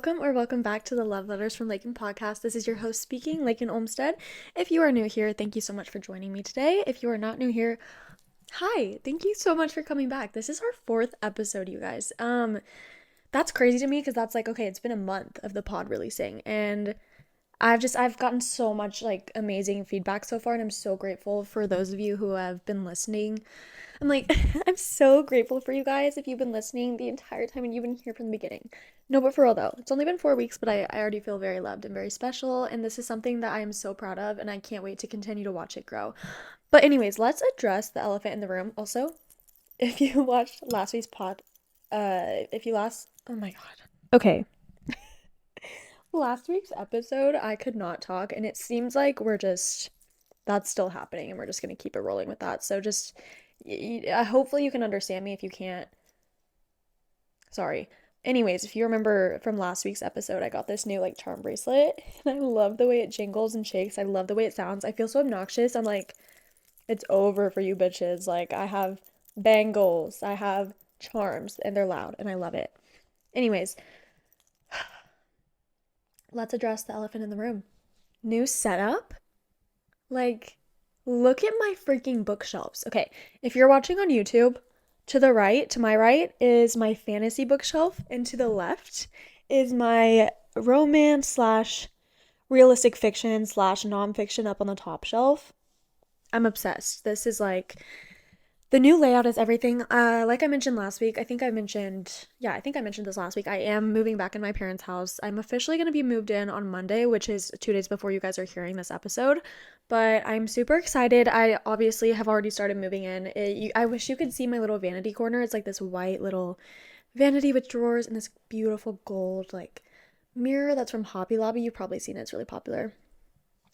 welcome back to the Love Letters from Lakyn podcast. This is your host speaking, Lakyn Olmstead. If you are new here, thank you so much for joining me today. If you are not new here, hi, thank you so much for coming back. This is our fourth episode, you guys. That's crazy to me because that's like, okay, it's been a month of the pod releasing, and I've gotten so much like amazing feedback so far, and I'm so grateful for those of you who have been listening. I'm like, I'm so grateful for you guys if you've been listening the entire time and you've been here from the beginning. No, but for real though, it's only been 4 weeks, but I already feel very loved and very special. And this is something that I am so proud of, and I can't wait to continue to watch it grow. But, anyways, let's address the elephant in the room. Also, if you watched last week's pod, oh my God. Okay. Last week's episode, I could not talk, and it seems like that's still happening, and we're just going to keep it rolling with that. So just hopefully you can understand me if you can't. Sorry. Anyways, if you remember from last week's episode, I got this new like charm bracelet and I love the way it jingles and shakes. I love the way it sounds. I feel so obnoxious. I'm like, it's over for you bitches. Like, I have bangles, I have charms, and they're loud and I love it. Anyways, let's address the elephant in the room. New setup? Like, look at my freaking bookshelves. Okay, if you're watching on YouTube, to my right, is my fantasy bookshelf, and to the left is my romance slash realistic fiction slash nonfiction up on the top shelf. I'm obsessed. This is like the new layout is everything. Like I mentioned last week, I think I mentioned this last week. I am moving back in my parents' house. I'm officially going to be moved in on Monday, which is 2 days before you guys are hearing this episode. But I'm super excited. I obviously have already started moving in. I wish you could see my little vanity corner. It's like this white little vanity with drawers and this beautiful gold like mirror that's from Hobby Lobby. You've probably seen it. It's really popular.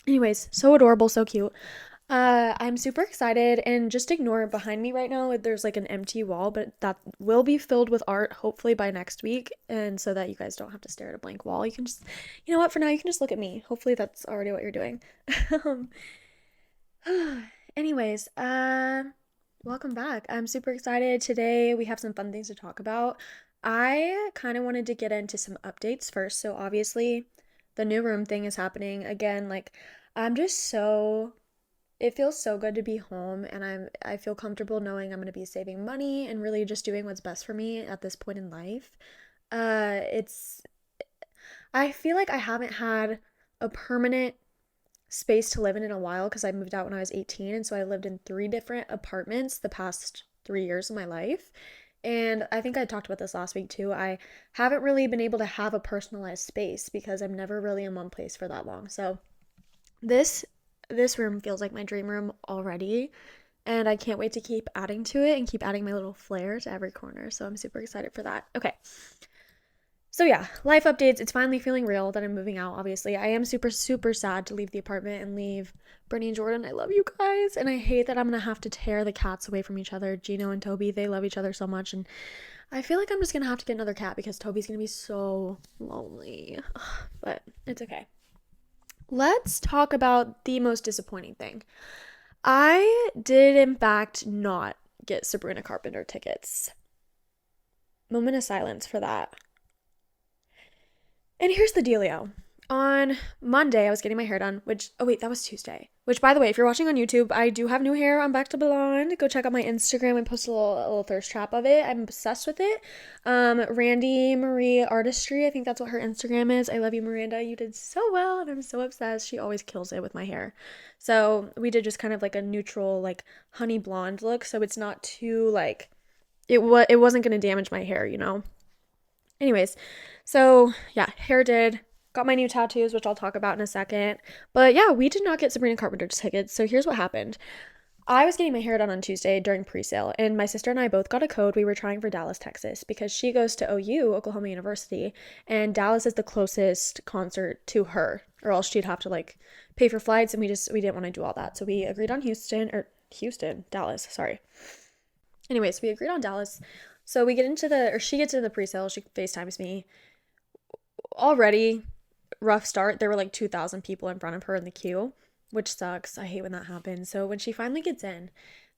Anyways, so adorable, so cute. I'm super excited, and just ignore behind me right now. There's like an empty wall, but that will be filled with art hopefully by next week. And so that you guys don't have to stare at a blank wall, you can just, you know what, for now, you can just look at me. Hopefully that's already what you're doing. Um, Anyways, welcome back. I'm super excited. Today we have some fun things to talk about. I kind of wanted to get into some updates first. So obviously, the new room thing is happening again. Like, I'm just so it feels so good to be home, and I feel comfortable knowing I'm going to be saving money and really just doing what's best for me at this point in life. It's I feel like I haven't had a permanent space to live in a while because I moved out when I was 18, and so I lived in three different apartments the past 3 years of my life. And I think I talked about this last week too. I haven't really been able to have a personalized space because I'm never really in one place for that long. So this this room feels like my dream room already, and I can't wait to keep adding to it and keep adding my little flair to every corner. So I'm super excited for that. Okay. So yeah, life updates. It's finally feeling real that I'm moving out, obviously. I am super, super sad to leave the apartment and leave Brittany and Jordan. I love you guys. And I hate that I'm going to have to tear the cats away from each other. Gino and Toby, they love each other so much. And I feel like I'm just going to have to get another cat because Toby's going to be so lonely. But it's okay. Let's talk about the most disappointing thing. I did, in fact, not get Sabrina Carpenter tickets. Moment of silence for that. And here's the dealio. On Monday, I was getting my hair done, that was Tuesday. Which, by the way, if you're watching on YouTube, I do have new hair. I'm back to blonde. Go check out my Instagram and post a little thirst trap of it. I'm obsessed with it. Randy Marie Artistry, I think that's what her Instagram is. I love you, Miranda. You did so well, and I'm so obsessed. She always kills it with my hair. So we did just kind of like a neutral, like honey blonde look. So it's not too like it wasn't gonna damage my hair, you know. Anyways, so yeah, hair did. Got my new tattoos, which I'll talk about in a second. But yeah, we did not get Sabrina Carpenter tickets. So here's what happened. I was getting my hair done on Tuesday during pre-sale, and my sister and I both got a code. We were trying for Dallas, Texas, because she goes to OU, Oklahoma University, and Dallas is the closest concert to her, or else she'd have to like pay for flights, and we didn't want to do all that. So we agreed on Dallas, sorry. Anyways, we agreed on Dallas. So she gets into the pre-sale, she FaceTimes me. Already rough start. There were like 2,000 people in front of her in the queue, which sucks. I hate when that happens. So when she finally gets in,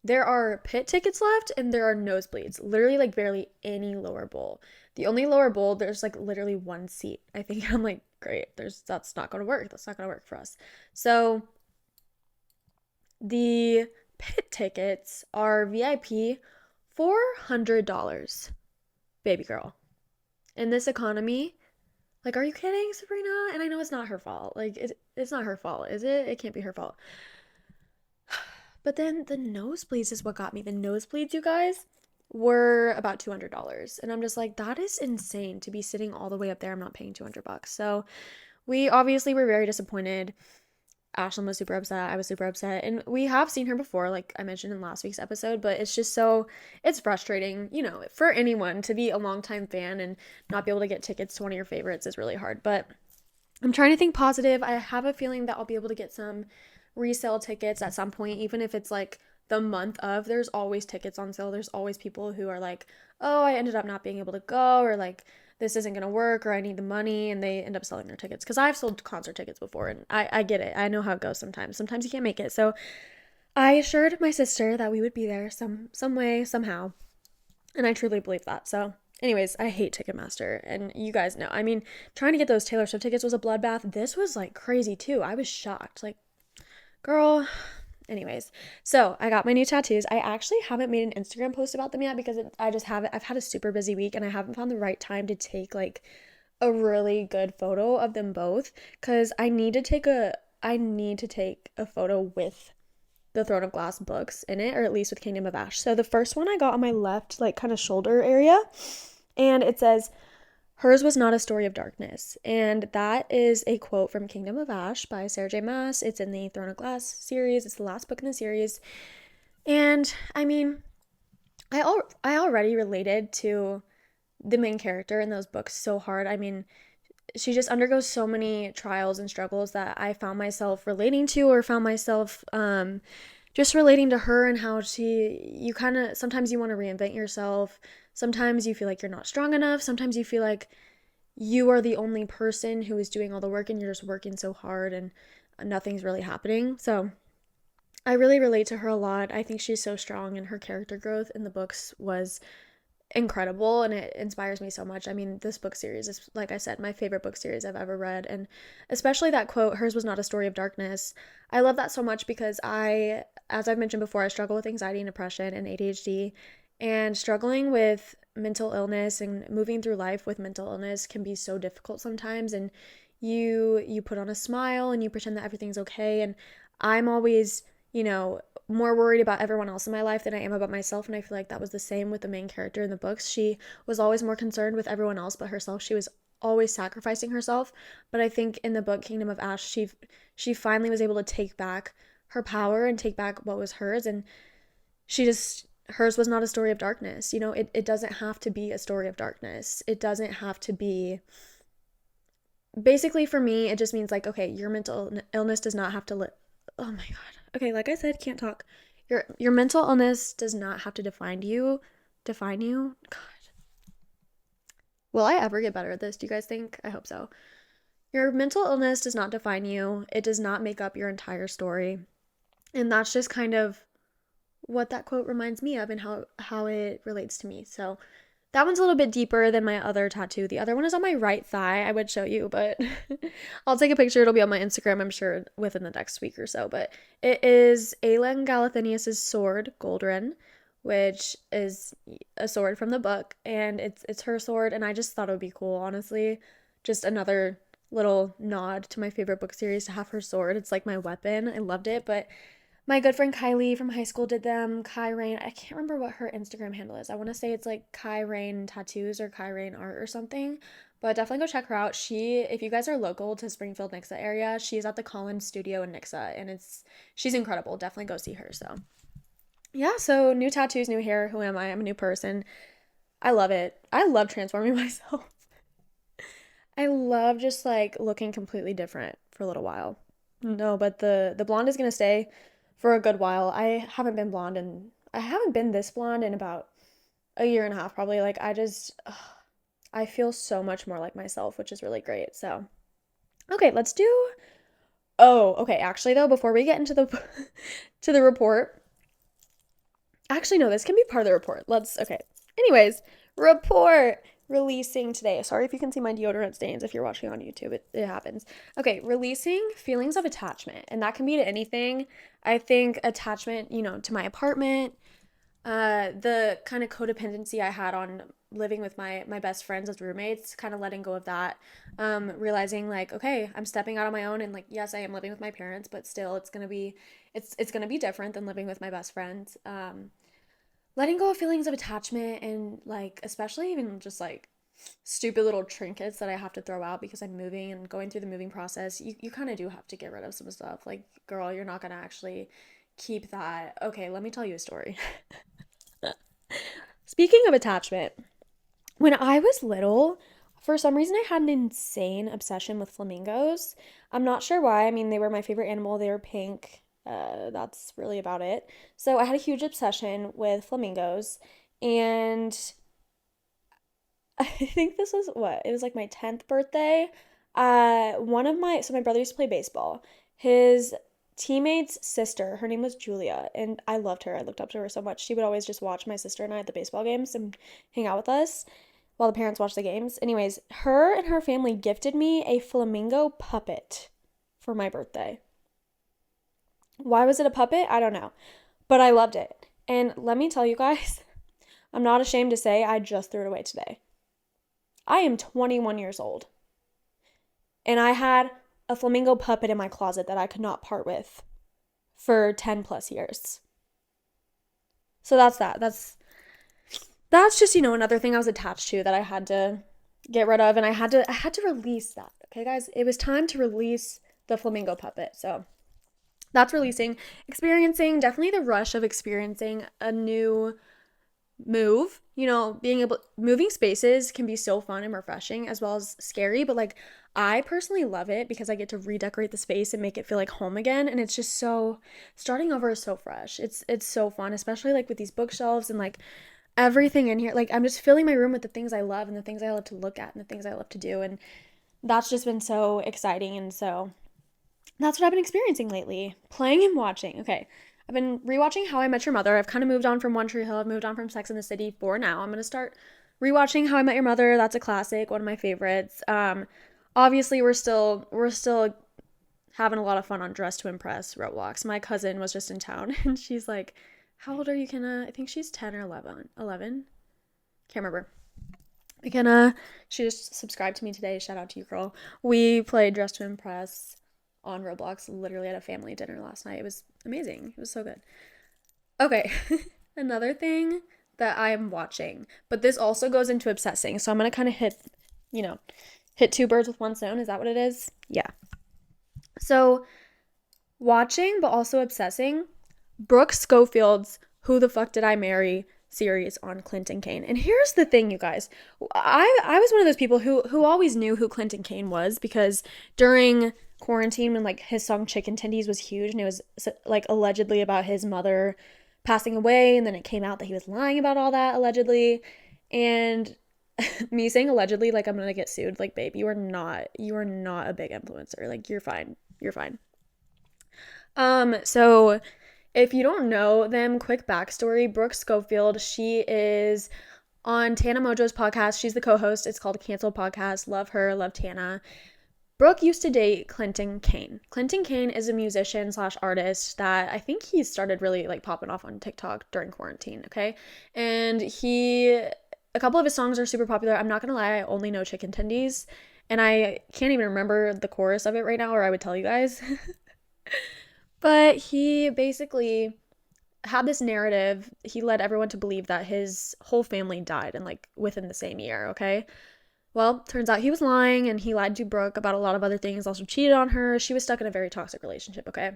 There are pit tickets left and there are nosebleeds. Literally like barely any lower bowl. The only lower bowl, there's like literally one seat. I think I'm like, great, that's not gonna work. That's not gonna work for us. So the pit tickets are VIP $400. Baby girl. In this economy, like, are you kidding, Sabrina? And I know it's not her fault. Like, it's not her fault, is it? It can't be her fault. But then the nosebleeds is what got me. The nosebleeds, you guys, were about $200. And I'm just like, that is insane to be sitting all the way up there. I'm not paying $200. So we obviously were very disappointed. Ashlyn was super upset. I was super upset. And we have seen her before, like I mentioned in last week's episode, but it's just it's frustrating, for anyone to be a longtime fan and not be able to get tickets to one of your favorites is really hard. But I'm trying to think positive. I have a feeling that I'll be able to get some resale tickets at some point, even if it's like the month of. There's always tickets on sale. There's always people who are like, oh, I ended up not being able to go, or like, this isn't going to work, or I need the money, and they end up selling their tickets. Because I've sold concert tickets before, and I get it. I know how it goes sometimes. Sometimes you can't make it. So I assured my sister that we would be there some way, somehow. And I truly believe that. So anyways, I hate Ticketmaster, and you guys know. I mean, trying to get those Taylor Swift tickets was a bloodbath. This was like crazy too. I was shocked. Like, girl. Anyways, so I got my new tattoos. I actually haven't made an Instagram post about them yet because I just haven't. I've had a super busy week and I haven't found the right time to take like a really good photo of them both because I need to take a photo with the Throne of Glass books in it, or at least with Kingdom of Ash. So the first one I got on my left, like kind of shoulder area, and it says, hers was not a story of darkness. And that is a quote from Kingdom of Ash by Sarah J. Maas. It's in the Throne of Glass series. It's the last book in the series. And I mean, I already related to the main character in those books so hard. I mean, she just undergoes so many trials and struggles that I found myself relating to, or found myself just relating to her, and how you kind of, sometimes you want to reinvent yourself. Sometimes you feel like you're not strong enough. Sometimes you feel like you are the only person who is doing all the work and you're just working so hard and nothing's really happening. So I really relate to her a lot. I think she's so strong, and her character growth in the books was incredible, and it inspires me so much. I mean, this book series is, like I said, my favorite book series I've ever read, and especially that quote, hers was not a story of darkness. I love that so much because as I've mentioned before, I struggle with anxiety and depression and ADHD, and struggling with mental illness and moving through life with mental illness can be so difficult sometimes. And you put on a smile and you pretend that everything's okay, and I'm always, more worried about everyone else in my life than I am about myself. And I feel like that was the same with the main character in the books. She was always more concerned with everyone else but herself. She was always sacrificing herself. But I think in the book Kingdom of Ash, she finally was able to take back her power and take back what was hers. And hers was not a story of darkness. It doesn't have to be a story of darkness. It doesn't have to be. Basically, for me, it just means like, okay, your mental illness does not have to oh my god. Okay, like I said, can't talk. Your mental illness does not have to define you. Define you? God. Will I ever get better at this? Do you guys think? I hope so. Your mental illness does not define you. It does not make up your entire story. And that's just kind of what that quote reminds me of, and how it relates to me. So that one's a little bit deeper than my other tattoo. The other one is on my right thigh. I would show you, but I'll take a picture. It'll be on my Instagram, I'm sure, within the next week or so. But it is Aelin Galathynius' sword, Goldren, which is a sword from the book, and it's her sword, and I just thought it would be cool, honestly. Just another little nod to my favorite book series to have her sword. It's like my weapon. I loved it, but my good friend Kylie from high school did them. Kai Rain. I can't remember what her Instagram handle is. I want to say it's like Kai Rain Tattoos or Kai Rain Art or something. But definitely go check her out. If you guys are local to Springfield, Nixa area, she's at the Collins Studio in Nixa, and she's incredible. Definitely go see her. So yeah, so new tattoos, new hair. Who am I? I'm a new person. I love it. I love transforming myself. I love just like looking completely different for a little while. No, but the blonde is gonna stay for a good while. I haven't been this blonde in about a year and a half probably. Like I feel so much more like myself, which is really great. So, okay, let's do. Oh, okay. Actually, though, before we get into the to the report, Actually, no, this can be part of the report. Okay. Anyways, report releasing today. Sorry if you can see my deodorant stains if you're watching on YouTube. It happens. Okay, releasing feelings of attachment. And that can be to anything. I think attachment, to my apartment, the kind of codependency I had on living with my best friends as roommates, kind of letting go of that, realizing like, okay, I'm stepping out on my own, and like, yes, I am living with my parents, but still it's gonna be different than living with my best friends. Letting go of feelings of attachment, and like especially even just like stupid little trinkets that I have to throw out because I'm moving and going through the moving process. You kind of do have to get rid of some stuff. Like, girl, you're not gonna actually keep that. Okay, let me tell you a story. Speaking of attachment, when I was little, for some reason I had an insane obsession with flamingos. I'm not sure why. I mean, they were my favorite animal. They were pink. That's really about it. So I had a huge obsession with flamingos, and I think this was what? It was like my 10th birthday. My brother used to play baseball. His teammate's sister, her name was Julia, and I loved her. I looked up to her so much. She would always just watch my sister and I at the baseball games and hang out with us while the parents watched the games. Anyways, her and her family gifted me a flamingo puppet for my birthday. Why was it a puppet? I don't know. But I loved it. And let me tell you guys, I'm not ashamed to say I just threw it away today. I am 21 years old. And I had a flamingo puppet in my closet that I could not part with for 10 plus years. So that's that. That's just, another thing I was attached to that I had to get rid of, and I had to release that. Okay, guys, it was time to release the flamingo puppet. So that's releasing, experiencing, definitely the rush of experiencing a new move. Moving spaces can be so fun and refreshing as well as scary, but like I personally love it because I get to redecorate the space and make it feel like home again, and it's just so, starting over is so fresh. It's so fun, especially like with these bookshelves and like everything in here. Like, I'm just filling my room with the things I love and the things I love to look at and the things I love to do, and that's just been so exciting. And so that's what I've been experiencing lately, playing and watching. Okay, I've been rewatching How I Met Your Mother. I've kind of moved on from One Tree Hill. I've moved on from Sex and the City for now. I'm going to start rewatching How I Met Your Mother. That's a classic, one of my favorites. Obviously we're still having a lot of fun on Dress to Impress Roblox. My cousin was just in town and she's like, how old are you, Kenna? I think she's 10 or 11. 11? Can't remember. McKenna, she just subscribed to me today. Shout out to you, girl. We played Dress to Impress on Roblox literally at a family dinner last night. It was amazing. It was so good. Okay, another thing that I'm watching, but this also goes into obsessing. So I'm going to kind of hit two birds with one stone. Is that what it is? Yeah. So watching, but also obsessing, Brooke Schofield's Who the Fuck Did I Marry series on Clinton Kane. And here's the thing, you guys. I was one of those people who always knew who Clinton Kane was, because during quarantine, when like his song Chicken Tendies was huge, and it was like allegedly about his mother passing away, and then it came out that he was lying about all that allegedly. And me saying allegedly, like I'm gonna get sued. Like, babe, you are not a big influencer. Like, you're fine. So if you don't know them, quick backstory: Brooke Schofield, she is on Tana Mojo's podcast. She's the co-host. It's called Cancel Podcast. Love her, love Tana. Brooke used to date Clinton Kane. Clinton Kane is a musician slash artist that I think he started really like popping off on TikTok during quarantine, okay? And a couple of his songs are super popular. I'm not gonna lie, I only know Chicken Tendies, and I can't even remember the chorus of it right now, or I would tell you guys. But he basically had this narrative. He led everyone to believe that his whole family died in like within the same year, okay? Well, turns out he was lying, and he lied to Brooke about a lot of other things, also cheated on her. She was stuck in a very toxic relationship, okay?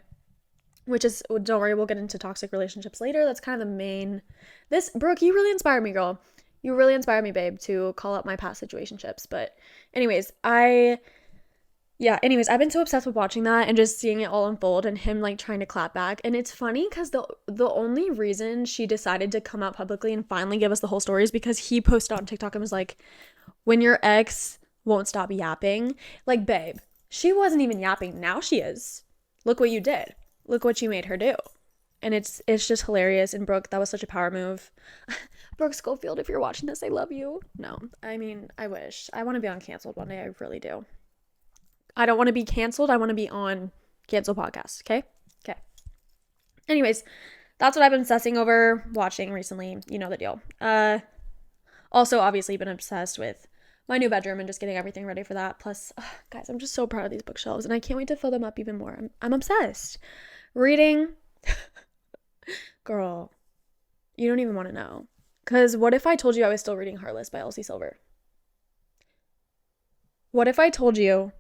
Which is, don't worry, we'll get into toxic relationships later. That's kind of the main. Brooke, you really inspired me, girl. You really inspired me, babe, to call up my past situationships. But anyways, I've been so obsessed with watching that and just seeing it all unfold, and him like trying to clap back. And it's funny because the only reason she decided to come out publicly and finally give us the whole story is because he posted on TikTok and was like, when your ex won't stop yapping. Like, babe, she wasn't even yapping. Now she is. Look what you did. Look what you made her do. And it's just hilarious. And Brooke, that was such a power move. Brooke Schofield, if you're watching this, I love you. No, I mean, I wish. I want to be on Canceled one day. I really do. I don't want to be canceled. I want to be on Cancel Podcast. Okay? Okay. Anyways, that's what I've been obsessing over watching recently. You know the deal. Also, obviously, been obsessed with my new bedroom and just getting everything ready for that. Plus, guys, I'm just so proud of these bookshelves and I can't wait to fill them up even more. I'm obsessed. Reading. Girl, you don't even want to know. Because what if I told you I was still reading Heartless by Elsie Silver? What if I told you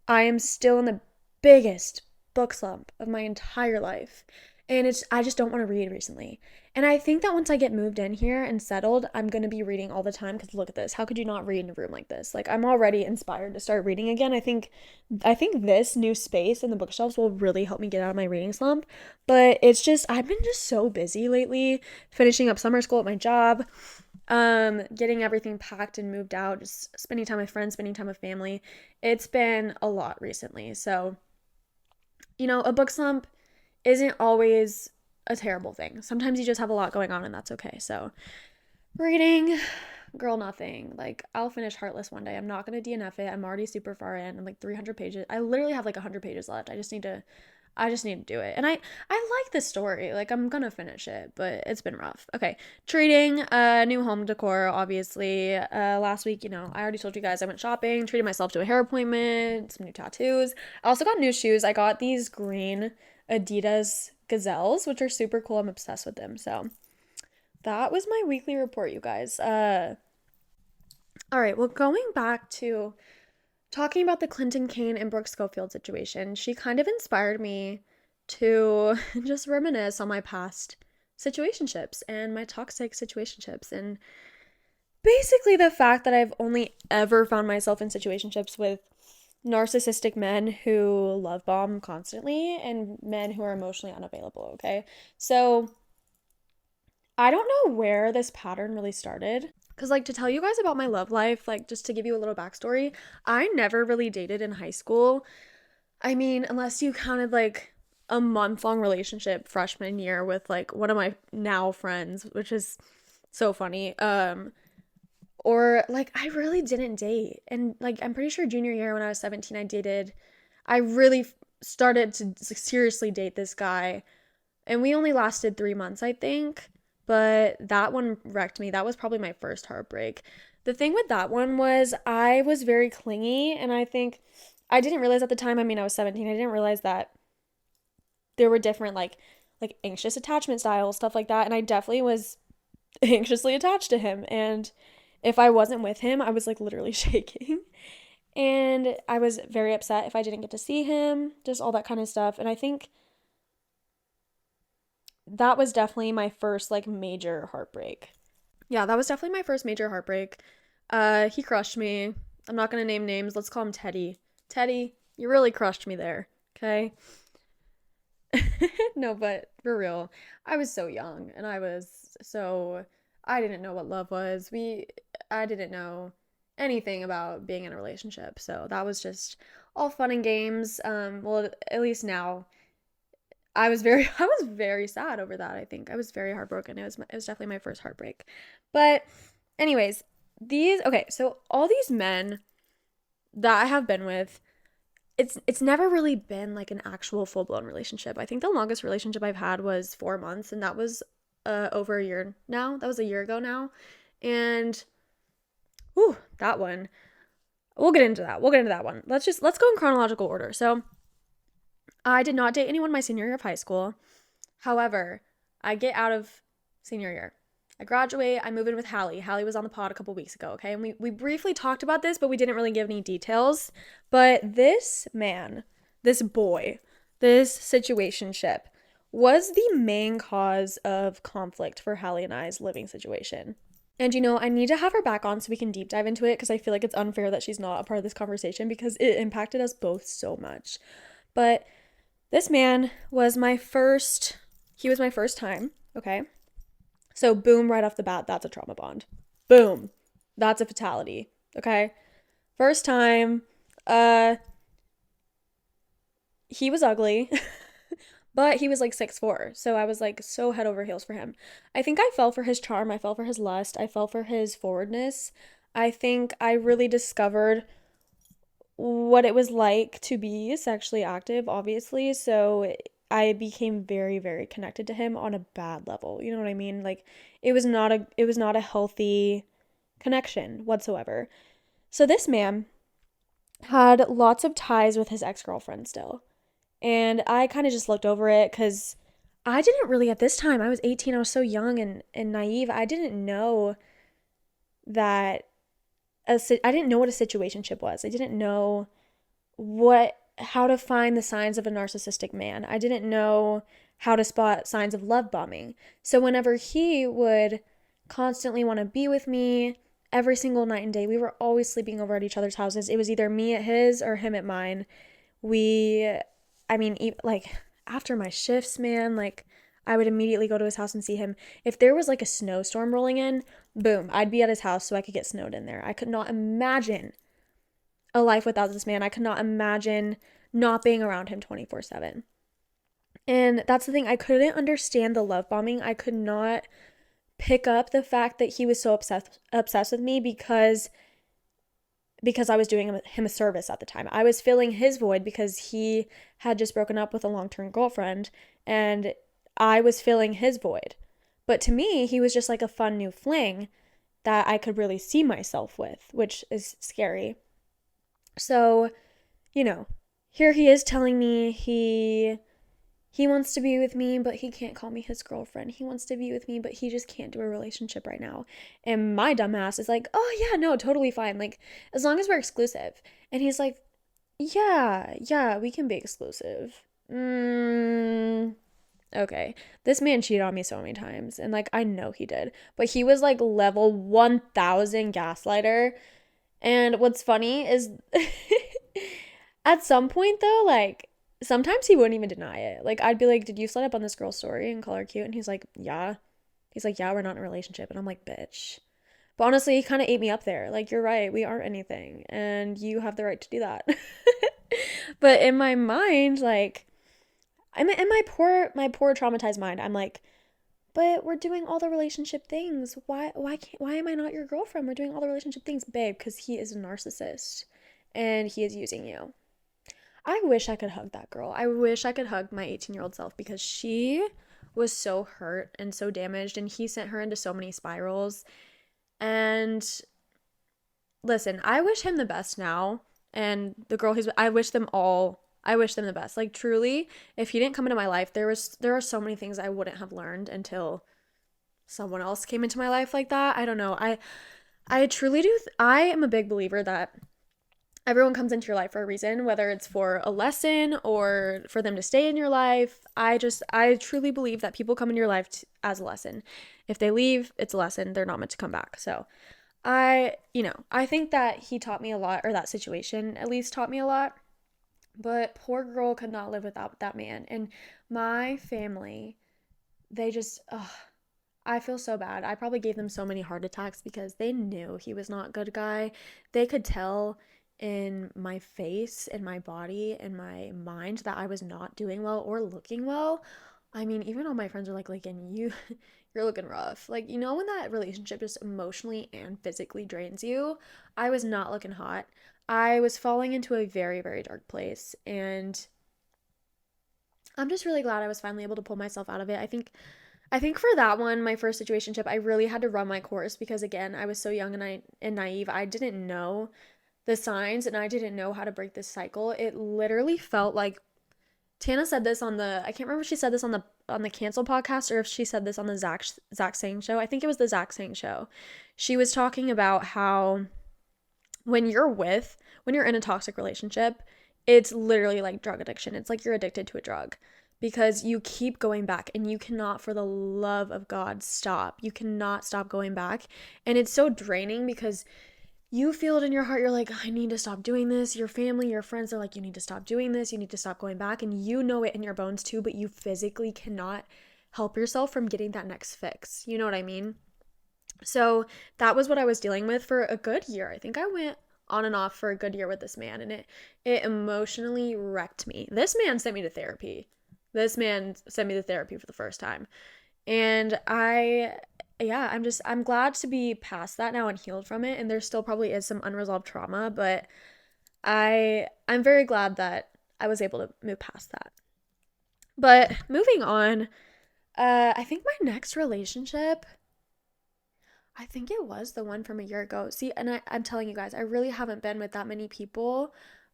I am still in the biggest book slump of my entire life? And I just don't want to read recently. And I think that once I get moved in here and settled, I'm going to be reading all the time because look at this. How could you not read in a room like this? Like I'm already inspired to start reading again. I think this new space and the bookshelves will really help me get out of my reading slump. But it's just I've been just so busy lately, finishing up summer school at my job, getting everything packed and moved out, just spending time with friends, spending time with family. It's been a lot recently. So, a book slump isn't always a terrible thing. Sometimes you just have a lot going on and that's okay. So, reading, girl, nothing. Like, I'll finish Heartless one day. I'm not going to DNF it. I'm already super far in. I'm like 300 pages. I literally have like 100 pages left. I just need to do it. And I like this story. Like I'm gonna finish it, but it's been rough. Okay. Treating new home decor, obviously. Last week, I already told you guys I went shopping, treated myself to a hair appointment, some new tattoos. I also got new shoes. I got these green Adidas Gazelles, which are super cool. I'm obsessed with them. So that was my weekly report, you guys. All right, well, going back to talking about the Clinton Kane and Brooke Schofield situation, she kind of inspired me to just reminisce on my past situationships and my toxic situationships. And basically, the fact that I've only ever found myself in situationships with narcissistic men who love bomb constantly and men who are emotionally unavailable. Okay. So I don't know where this pattern really started. Because, like, to tell you guys about my love life, like, just to give you a little backstory, I never really dated in high school. I mean, unless you counted, like, a month-long relationship freshman year with, like, one of my now friends, which is so funny. Or, like, I really didn't date. And, like, I'm pretty sure junior year when I was 17, I really started to seriously date this guy. And we only lasted 3 months, I think. But that one wrecked me. That was probably my first heartbreak. The thing with that one was I was very clingy, and I think I didn't realize at the time, I mean, I was 17, I didn't realize that there were different like anxious attachment styles, stuff like that, and I definitely was anxiously attached to him. And if I wasn't with him, I was like literally shaking. And I was very upset if I didn't get to see him, just all that kind of stuff. And I think that was definitely my first like major heartbreak. Yeah, that was definitely my first major heartbreak. He crushed me. I'm not gonna name names. Let's call him Teddy. Teddy, you really crushed me there. Okay. No, but for real, I was so young and I didn't know what love was. I didn't know anything about being in a relationship. So that was just all fun and games. Well, at least now I was very sad over that. I think I was very heartbroken. It was definitely my first heartbreak. But anyways, so all these men that I have been with, it's never really been like an actual full-blown relationship. I think the longest relationship I've had was 4 months, and that was over a year now. That was a year ago now. And that one. We'll get into that. We'll get into that one. Let's go in chronological order. So, I did not date anyone my senior year of high school. However, I get out of senior year. I graduate, I move in with Hallie. Hallie was on the pod a couple weeks ago, okay? And we briefly talked about this, but we didn't really give any details. But this man, this boy, this situationship was the main cause of conflict for Hallie and I's living situation. And I need to have her back on so we can deep dive into it because I feel like it's unfair that she's not a part of this conversation because it impacted us both so much. But this man was he was my first time, okay? So boom, right off the bat, that's a trauma bond. Boom. That's a fatality, okay? First time, he was ugly, But he was like 6'4", so I was like so head over heels for him. I think I fell for his charm, I fell for his lust, I fell for his forwardness. I think I really discovered what it was like to be sexually active, obviously. So I became very, very connected to him on a bad level. You know what I mean? Like it was not a healthy connection whatsoever. So this man had lots of ties with his ex-girlfriend still. And I kind of just looked over it cuz I didn't really at this time. I was 18. I was so young and naive. I didn't know that I didn't know what a situationship was. I didn't know what how to find the signs of a narcissistic man. I didn't know how to spot signs of love bombing. So whenever he would constantly want to be with me every single night and day, we were always sleeping over at each other's houses. It was either me at his or him at mine. We I mean like after my shifts, man, like I would immediately go to his house and see him. If there was like a snowstorm rolling in, boom, I'd be at his house so I could get snowed in there. I could not imagine a life without this man. I could not imagine not being around him 24/7. And that's the thing. I couldn't understand the love bombing. I could not pick up the fact that he was so obsessed with me because I was doing him a service at the time. I was filling his void because he had just broken up with a long-term girlfriend and I was filling his void. But to me, he was just like a fun new fling that I could really see myself with, which is scary. So, you know, here he is telling me he wants to be with me, but he can't call me his girlfriend. He wants to be with me, but he just can't do a relationship right now. And my dumbass is like, "Oh yeah, no, totally fine. Like as long as we're exclusive." And he's like, "Yeah, yeah, we can be exclusive." Okay. This man cheated on me so many times, and like I know he did. But he was like level 1000 gaslighter. And what's funny is at some point though, like sometimes he wouldn't even deny it. Like I'd be like, "Did you slide up on this girl's story and call her cute?" And he's like, "Yeah." He's like, "Yeah, we're not in a relationship." And I'm like, "Bitch." But honestly, he kind of ate me up there. Like, you're right, we aren't anything, and you have the right to do that. But in my mind, like, I'm in my poor traumatized mind. I'm like, but we're doing all the relationship things. Why am I not your girlfriend? We're doing all the relationship things, babe, because he is a narcissist and he is using you. I wish I could hug that girl. I wish I could hug my 18-year-old self because she was so hurt and so damaged and he sent her into so many spirals. And listen, I wish him the best now. And the girl I wish them the best. Like truly, if he didn't come into my life, there are so many things I wouldn't have learned until someone else came into my life like that. I don't know. I truly do I am a big believer that everyone comes into your life for a reason, whether it's for a lesson or for them to stay in your life. I truly believe that people come into your life as a lesson. If they leave, it's a lesson. They're not meant to come back. So, I think that he taught me a lot, or that situation at least taught me a lot. But poor girl could not live without that man. And my family, they just, ugh, I feel so bad. I probably gave them so many heart attacks because they knew he was not a good guy. They could tell in my face, in my body, in my mind that I was not doing well or looking well. I mean, even all my friends are like, Lakyn, you're looking rough. Like, when that relationship just emotionally and physically drains you, I was not looking hot. I was falling into a very, very dark place. And I'm just really glad I was finally able to pull myself out of it. I think for that one, my first situationship, I really had to run my course because again, I was so young and naive. I didn't know the signs and I didn't know how to break this cycle. It literally felt like Tana said this on the I can't remember if she said this on the cancel podcast or if she said this on the Zach Sang show. I think it was the Zach Sang show. She was talking about how when you're in a toxic relationship, it's literally like drug addiction. It's like you're addicted to a drug because you keep going back and you cannot, for the love of God, stop. You cannot stop going back. And it's so draining because you feel it in your heart. You're like, I need to stop doing this. Your family, your friends are like, you need to stop doing this. You need to stop going back. And you know it in your bones too, but you physically cannot help yourself from getting that next fix. You know what I mean? So that was what I was dealing with for a good year. I think I went on and off for a good year with this man, and it emotionally wrecked me. This man sent me to therapy. This man sent me to therapy for the first time. And yeah, I'm glad to be past that now and healed from it. And there still probably is some unresolved trauma, but I'm very glad that I was able to move past that. But moving on, I think my next relationship, I think it was the one from a year ago. See, and I'm telling you guys, I really haven't been with that many people.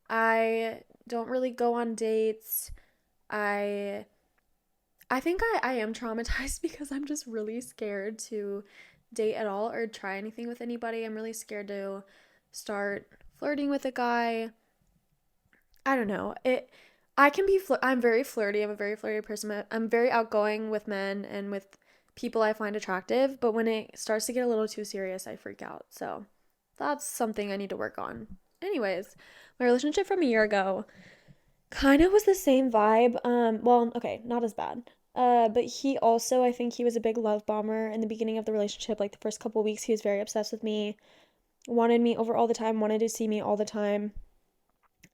I don't really go on dates. I I think I am traumatized because I'm just really scared to date at all or try anything with anybody. I'm really scared to start flirting with a guy. I don't know. I can be I'm very flirty. I'm a very flirty person. I'm very outgoing with men and with people I find attractive, but when it starts to get a little too serious, I freak out. So, that's something I need to work on. Anyways, my relationship from a year ago kind of was the same vibe. Well, okay, not as bad. But he also, I think he was a big love bomber in the beginning of the relationship. Like the first couple weeks, he was very obsessed with me, wanted me over all the time, wanted to see me all the time.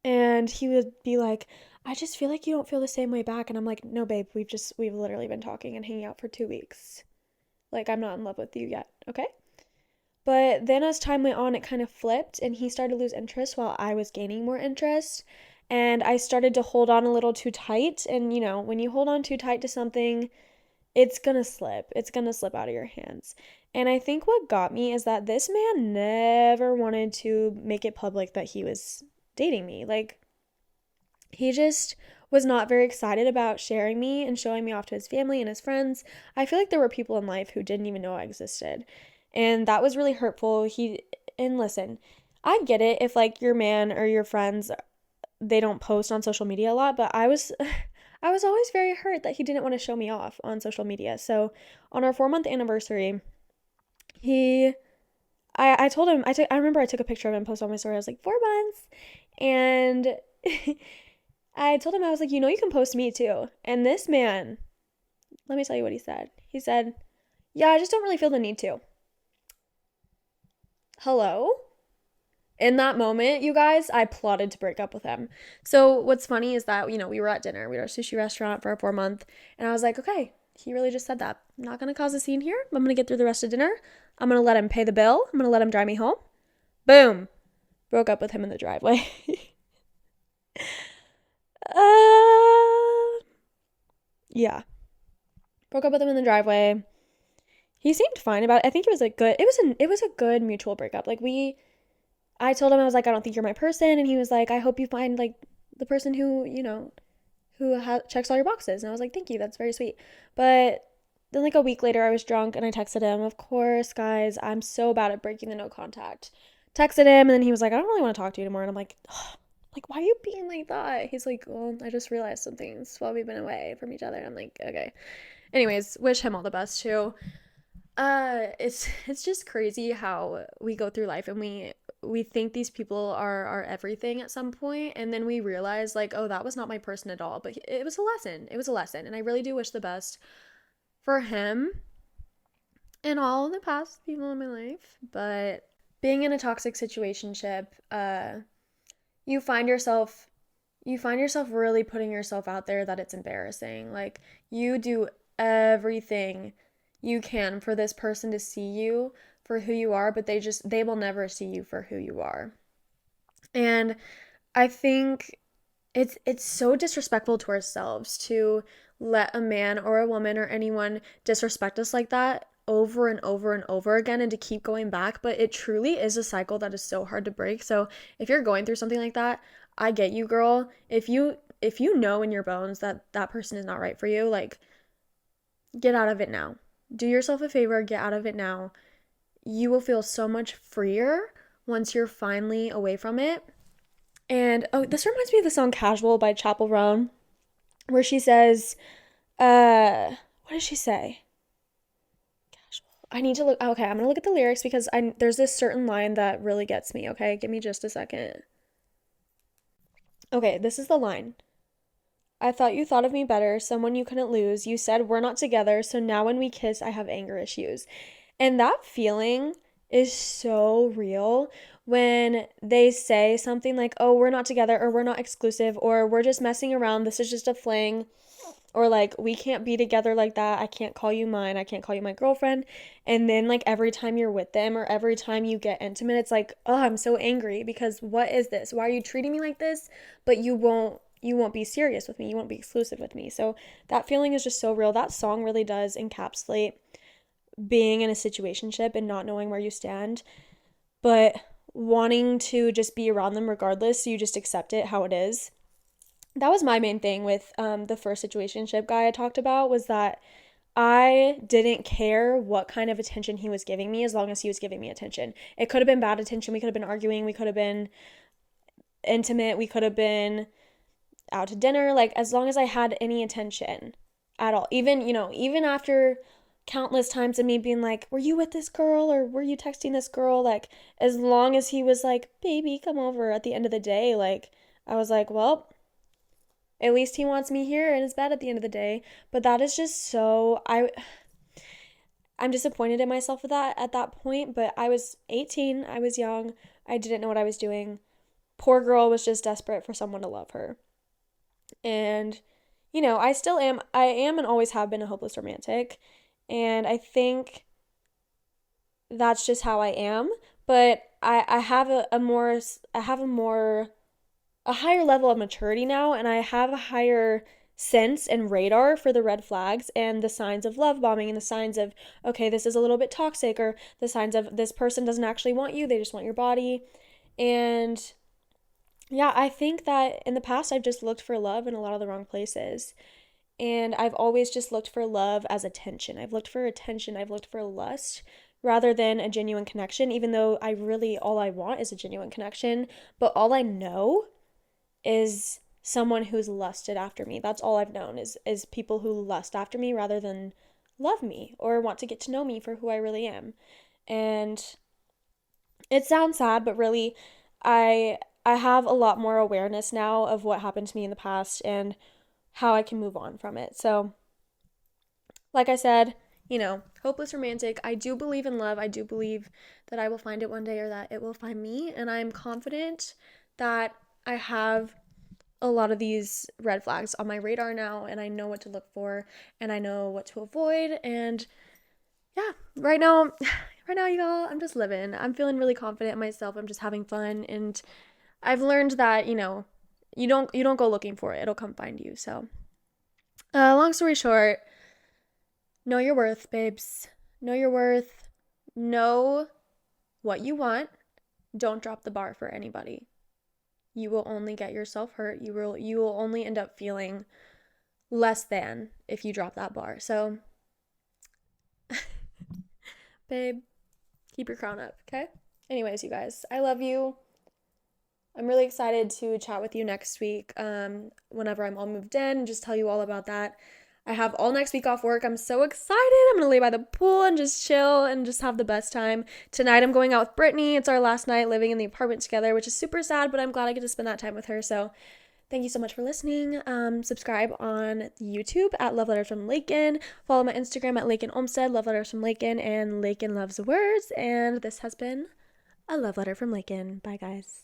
And he would be like, I just feel like you don't feel the same way back. And I'm like, no, babe, we've literally been talking and hanging out for 2 weeks. Like, I'm not in love with you yet, okay? But then as time went on, it kind of flipped and he started to lose interest while I was gaining more interest. And I started to hold on a little too tight. And, when you hold on too tight to something, it's gonna slip. It's gonna slip out of your hands. And I think what got me is that this man never wanted to make it public that he was dating me. Like, he just was not very excited about sharing me and showing me off to his family and his friends. I feel like there were people in life who didn't even know I existed. And that was really hurtful. And listen, I get it if like your man or your friends they don't post on social media a lot, but I was always very hurt that he didn't want to show me off on social media. So, on our 4-month anniversary, he I told him I remember I took a picture of him post on my story. I was like, 4 months. And I told him, I was like, you can post me too. And this man, let me tell you what he said. He said, yeah, I just don't really feel the need to. Hello? In that moment, you guys, I plotted to break up with him. So what's funny is that, we were at dinner. We were at a sushi restaurant for a 4-month. And I was like, okay, he really just said that. I'm not going to cause a scene here. I'm going to get through the rest of dinner. I'm going to let him pay the bill. I'm going to let him drive me home. Boom. Broke up with him in the driveway. Yeah. Broke up with him in the driveway. He seemed fine about it. I think it was a good mutual breakup. Like I told him, I was like, I don't think you're my person. And he was like, I hope you find like the person who, checks all your boxes. And I was like, thank you. That's very sweet. But then like a week later, I was drunk and I texted him, of course, guys, I'm so bad at breaking the no contact. Texted him and then he was like, I don't really want to talk to you anymore. And I'm like, oh, like, why are you being like that? He's like, well, I just realized some things while we've been away from each other. And I'm like, okay. Anyways, wish him all the best too. It's just crazy how we go through life and we think these people are everything at some point, and then we realize like, oh, that was not my person at all. But it was a lesson. It was a lesson, and I really do wish the best for him and all the past people in my life. But being in a toxic situationship, you find yourself really putting yourself out there that it's embarrassing. Like you do everything you can for this person to see you for who you are, but they will never see you for who you are. And I think it's so disrespectful to ourselves to let a man or a woman or anyone disrespect us like that over and over and over again and to keep going back, but it truly is a cycle that is so hard to break. So if you're going through something like that, I get you, girl. If you know in your bones that that person is not right for you, like get out of it now. Do yourself a favor, get out of it now. You will feel so much freer once you're finally away from it. And oh, this reminds me of the song Casual by Chapel Roan, where she says, what does she say? Casual. I need to look. Okay, I'm gonna look at the lyrics because there's this certain line that really gets me. Okay, give me just a second. Okay, this is the line. I thought you thought of me better, someone you couldn't lose. You said we're not together, so now when we kiss, I have anger issues. And that feeling is so real when they say something like, oh, we're not together, or we're not exclusive, or we're just messing around, this is just a fling, or like, we can't be together like that, I can't call you mine, I can't call you my girlfriend. And then like every time you're with them or every time you get intimate, it's like, oh, I'm so angry because what is this? Why are you treating me like this? But you won't be serious with me. You won't be exclusive with me. So that feeling is just so real. That song really does encapsulate being in a situationship and not knowing where you stand, but wanting to just be around them regardless. So you just accept it how it is. That was my main thing with the first situationship guy I talked about, was that I didn't care what kind of attention he was giving me as long as he was giving me attention. It could have been bad attention. We could have been arguing. We could have been intimate. We could have been out to dinner. Like, as long as I had any attention at all. Even, even after countless times of me being like, were you with this girl or were you texting this girl? Like, as long as he was like, baby, come over at the end of the day, like, I was like, well, at least he wants me here in his bed at the end of the day. But that is just so, I'm disappointed in myself with that at that point, but I was 18, I was young, I didn't know what I was doing. Poor girl was just desperate for someone to love her. And I still am, I am and always have been a hopeless romantic, and I think that's just how I am. But I have a more, I have a higher level of maturity now, and I have a higher sense and radar for the red flags and the signs of love bombing and the signs of, okay, this is a little bit toxic, or the signs of this person doesn't actually want you, they just want your body. And yeah, I think that in the past I've just looked for love in a lot of the wrong places. And I've always just looked for love as attention. I've looked for attention, I've looked for lust rather than a genuine connection, even though I really, all I want is a genuine connection. But all I know is someone who's lusted after me. That's all I've known is people who lust after me rather than love me or want to get to know me for who I really am. And it sounds sad, but really I have a lot more awareness now of what happened to me in the past and how I can move on from it. So, like I said, hopeless romantic. I do believe in love. I do believe that I will find it one day, or that it will find me, and I'm confident that I have a lot of these red flags on my radar now, and I know what to look for, and I know what to avoid. And yeah, right now y'all, I'm just living. I'm feeling really confident in myself. I'm just having fun, and I've learned that, you don't go looking for it. It'll come find you. So, long story short, know your worth, babes. Know your worth. Know what you want. Don't drop the bar for anybody. You will only get yourself hurt. You will only end up feeling less than if you drop that bar. So, babe, keep your crown up, okay? Anyways, you guys, I love you. I'm really excited to chat with you next week, whenever I'm all moved in, and just tell you all about that. I have all next week off work. I'm so excited. I'm gonna lay by the pool and just chill and just have the best time. Tonight I'm going out with Brittany. It's our last night living in the apartment together, which is super sad, but I'm glad I get to spend that time with her. So thank you so much for listening. Subscribe on YouTube at Love Letters from Lakyn. Follow my Instagram at Lakyn Olmstead, Love Letters from Lakyn, and Lakyn Loves Words. And this has been a Love Letter from Lakyn. Bye, guys.